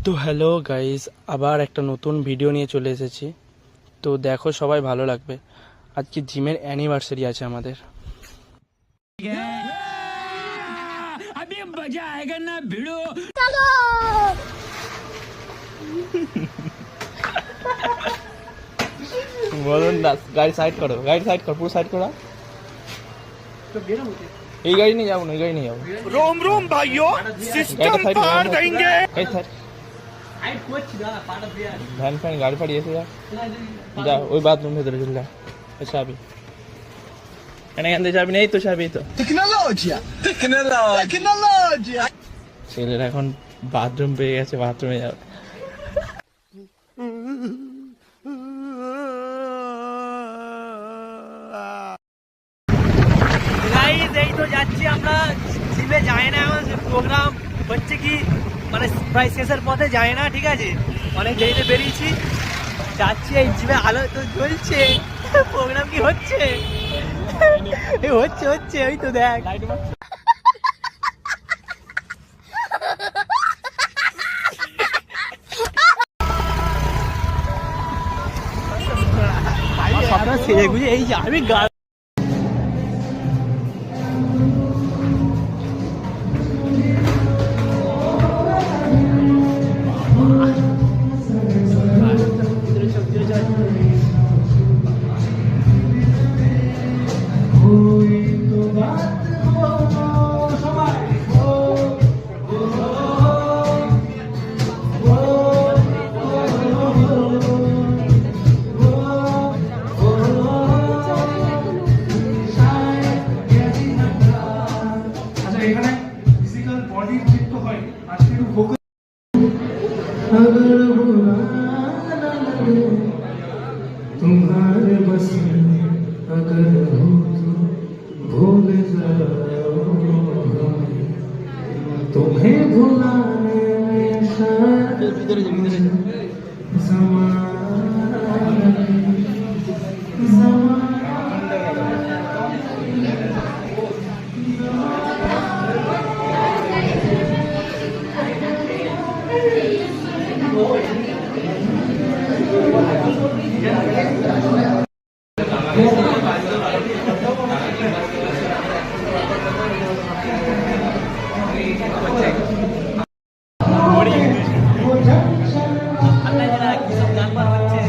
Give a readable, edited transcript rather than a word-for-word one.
তো hello guys, আবার একটা নতুন ভিডিও নিয়ে চলে এসেছি। তো দেখো, সবাই ভালো লাগবে। আজকে জিমের অ্যানিভার্সারি আছে আমাদের। বলুন দাস, গাড়ি সাইড করো, গাড়ি সাইড কর, পুরো সাইড করো। এই গাড়ি নিয়ে যাবো না, এই গাড়ি নিয়ে যাবো। रोम रोम भाइयों सिस्टम पार देंगे। ভ্যান ফ্যান গাড়ি ফাড়ি এসে যা ওই বাথরুম ভেতরে চলে যা। চাবি এখান থেকে যাবি না, এই তো চাবি তো। ছেলেরা এখন বাথরুম পেয়ে গেছে, বাথরুমে যাবে। এই তো যাচ্ছি আমরা জিমে, যাই না এখন প্রোগ্রাম হচ্ছে কি মানে প্রায় শেষের পথে যায় না, ঠিক আছে। অনেক দেরিতে বেরিয়েছি, যাচ্ছি। এই জিমে আলো তো জ্বলছে, প্রোগ্রাম কি হচ্ছে হচ্ছে হচ্ছে ওই তো দেখ। সেরে গুজে এই যে আমি গা तुम्हारे बस अगर हो तो भूल जाओ, तुम्हें भुलाने में शायद আল্লাহ জানে কি সব গান বার হচ্ছে।